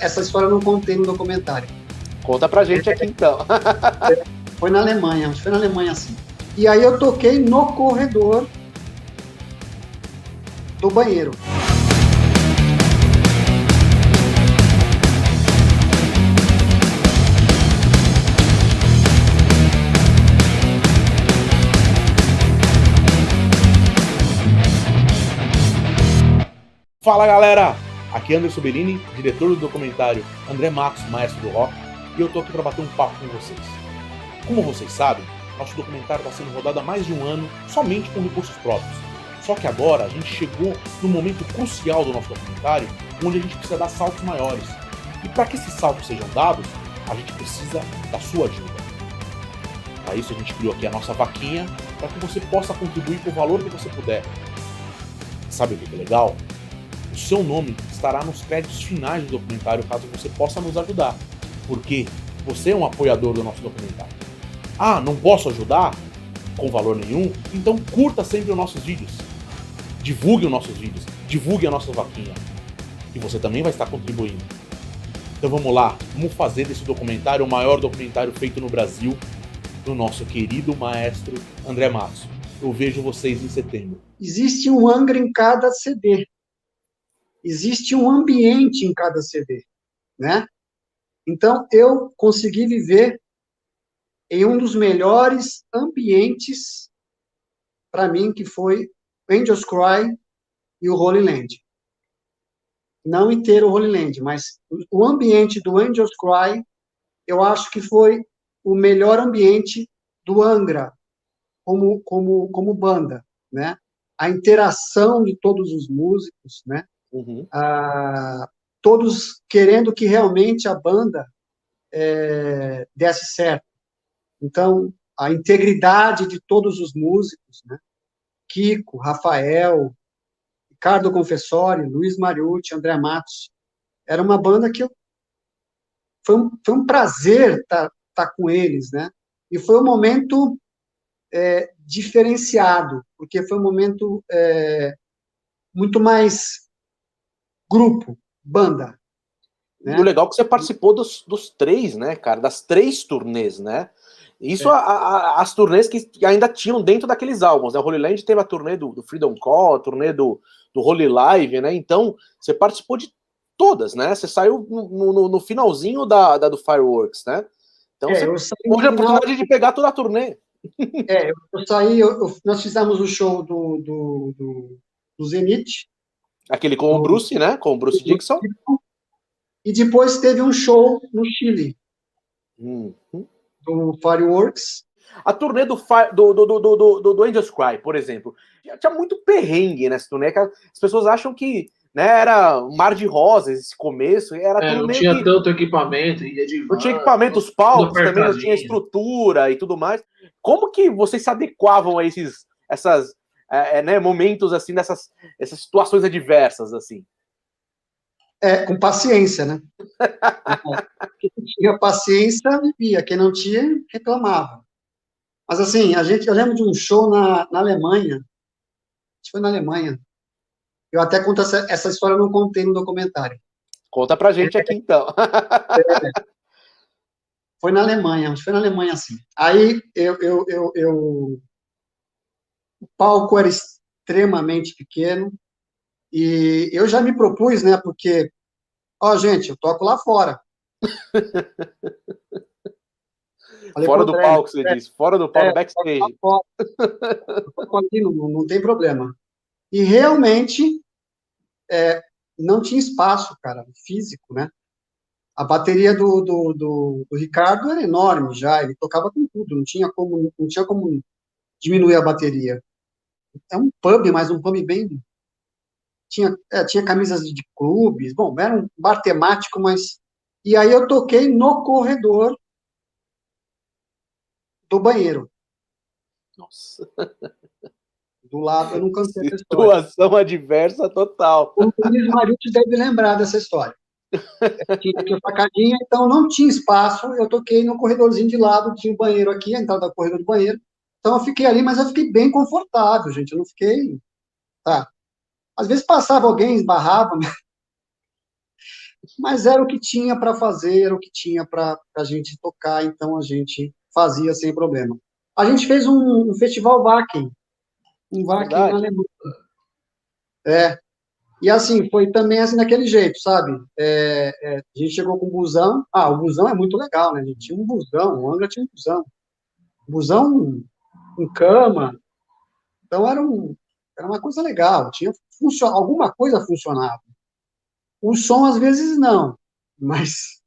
Essa história eu não contei no documentário. Conta pra gente aqui então. Foi na Alemanha, acho que foi na Alemanha assim. E aí eu toquei no corredor do banheiro. Fala galera, aqui é Anderson Bellini, diretor do documentário André Matos, Maestro do Rock, e eu tô aqui para bater um papo com vocês. Como vocês sabem, nosso documentário está sendo rodado há mais de um ano somente com recursos próprios. Só que agora a gente chegou no momento crucial do nosso documentário, onde a gente precisa dar saltos maiores. E para que esses saltos sejam dados, a gente precisa da sua ajuda. Para isso a gente criou aqui a nossa vaquinha, para que você possa contribuir com o valor que você puder. Sabe o que é legal? O seu nome estará nos créditos finais do documentário caso você possa nos ajudar, porque você é um apoiador do nosso documentário. Ah, não posso ajudar? Com valor nenhum? Então curta sempre os nossos vídeos. Divulgue os nossos vídeos, divulgue a nossa vaquinha. E você também vai estar contribuindo. Então vamos lá, vamos fazer desse documentário o maior documentário feito no Brasil, do nosso querido maestro André Matos. Eu vejo vocês em setembro. Existe um Angra em cada CD. Existe um ambiente em cada CD, né? Então, eu consegui viver em um dos melhores ambientes, para mim, que foi Angels Cry e o Holy Land. Não inteiro o Holy Land, mas o ambiente do Angels Cry, eu acho que foi o melhor ambiente do Angra, como banda, né? A interação de todos os músicos, né? Uhum. Todos querendo que realmente a banda desse certo. Então, a integridade de todos os músicos, né? Kiko, Rafael, Ricardo Confessori, Luiz Mariucci, André Matos, era uma banda que foi um prazer estar com eles, né? E foi um momento diferenciado, porque foi um momento muito mais grupo, banda. E o legal é que você participou dos três, né, cara? Das 3 turnês, né? Isso as turnês que ainda tinham dentro daqueles álbuns, né? O Holy Land teve a turnê do Freedom Call, a turnê do Holy Live, né? Então, você participou de todas, né? Você saiu no finalzinho do Fireworks, né? Então, você Eu saí teve a no final. oportunidade de pegar toda a turnê. Eu saí, nós fizemos o show do Zenith. Aquele com o Bruce, né? Com o Bruce Dickinson. E depois teve um show no Chile, do Fireworks. A turnê do Angels Cry, por exemplo, tinha muito perrengue nessa turnê, que as pessoas acham que, né, era um mar de rosas esse começo, era tudo não meio tinha que... tanto equipamento, ia de van, não tinha equipamento, os palcos também não tinha estrutura e tudo mais. Como que vocês se adequavam a essas né, momentos assim, essas situações adversas assim? Com paciência, né? Quem tinha paciência, vivia. Quem não tinha, reclamava. Mas, assim, eu lembro de um show na Alemanha. Acho que foi na Alemanha. Eu até conto essa história, eu não contei no documentário. Conta pra gente aqui, então. Foi na Alemanha, acho que foi na Alemanha, assim. Aí, o palco era extremamente pequeno, e eu já me propus, né, porque, gente, eu toco lá fora. Falei, fora do André, palco, você disse. Fora do palco, backstage. Eu toco aqui, não tem problema. E realmente não tinha espaço, cara, físico, né? A bateria do Ricardo era enorme já, ele tocava com tudo, não tinha como diminuir a bateria. É um pub, mas um pub bem... Tinha camisas de clubes, bom, era um bar temático, mas... E aí eu toquei no corredor do banheiro. Nossa. Do lado, eu não cantei essa história. Situação adversa total. O Luiz Mariucci deve lembrar dessa história. Tinha aqui a facadinha, então não tinha espaço, eu toquei no corredorzinho de lado, tinha o banheiro aqui, a entrada do corredor do banheiro, então eu fiquei ali, mas eu fiquei bem confortável, gente, eu não fiquei... Tá. Às vezes passava alguém, esbarrava, Mas era o que tinha para fazer, era o que tinha para a gente tocar, então a gente fazia sem problema. A gente fez um festival Wacken, um Wacken na Verdade. Alemanha. E assim, foi também assim daquele jeito, sabe? A gente chegou com o busão. Ah, o busão é muito legal, né? A gente tinha um busão, o Angra tinha um busão. Busão com cama. Então era uma coisa legal. Alguma coisa funcionava. O som, às vezes, não. Mas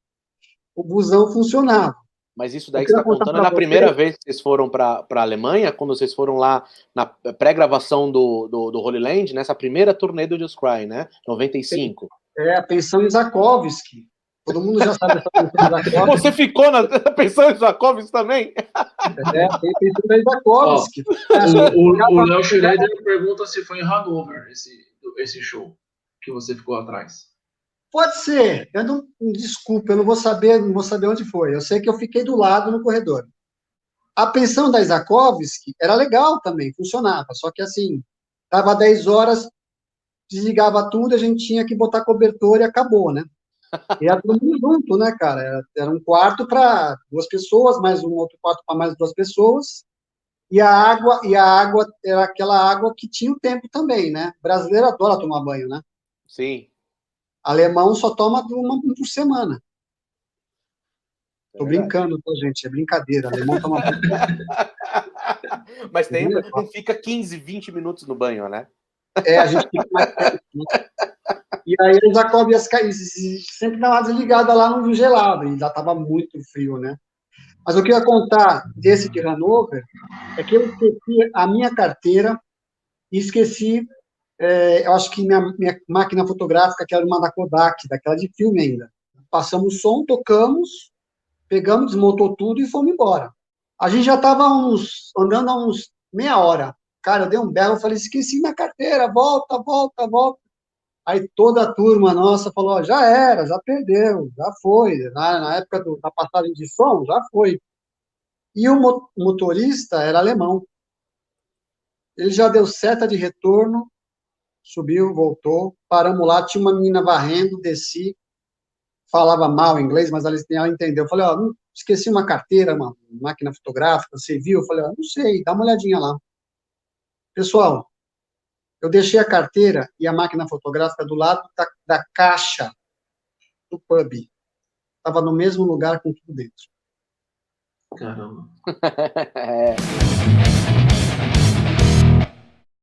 o busão funcionava. Mas isso Eu daí que você queria está contar contando é para na primeira você. vez que vocês foram para a Alemanha, quando vocês foram lá na pré-gravação do Holy Land, nessa primeira turnê do Just Cry, né? 95. A pensão Isakovsky. Todo mundo já sabe essa pensão Isakovsky. Você ficou na pensão em Jacobs também? Tem pensão da Ó, Isakovsky. o Léo Schroeder pergunta se foi em Hanover esse show que você ficou atrás. Pode ser. Desculpa, eu não vou saber onde foi. Eu sei que eu fiquei do lado no corredor. A pensão da Isakovsky era legal também, funcionava. Só que assim, estava 10 horas, desligava tudo, a gente tinha que botar cobertor e acabou, né? E era todo mundo junto, né, cara? Era um quarto para 2 pessoas, mais um outro quarto para mais 2 pessoas. E a água era aquela água que tinha o tempo também, né? O brasileiro adora tomar banho, né? Sim. Alemão só toma uma por semana. É Tô verdade. brincando, tá, gente? É brincadeira. Alemão toma banho. Mas não fica 15, 20 minutos no banho, né? A gente fica mais tempo. E aí a Jacob sempre dá uma desligada lá no gelado, e já estava muito frio, né? Mas o que eu ia contar desse de Hanover é que eu esqueci a minha carteira e esqueci, eu acho que minha máquina fotográfica, que era uma da Kodak, daquela de filme ainda. Passamos o som, tocamos, pegamos, desmontou tudo e fomos embora. A gente já estava andando há uns meia hora. Cara, eu dei um berro, eu falei, esqueci minha carteira, volta, volta, volta. Aí toda a turma nossa falou, ó, já era, já perdeu, já foi. Na época da passagem de som, já foi. E o motorista era alemão. Ele já deu seta de retorno, subiu, voltou, paramos lá, tinha uma menina varrendo, desci, falava mal inglês, mas ela entendeu. Eu falei, ó, esqueci uma carteira, uma máquina fotográfica, você viu? Eu falei, ó, não sei, dá uma olhadinha lá. Pessoal, eu deixei a carteira e a máquina fotográfica do lado da caixa do pub. Estava no mesmo lugar com tudo dentro. Caramba. É.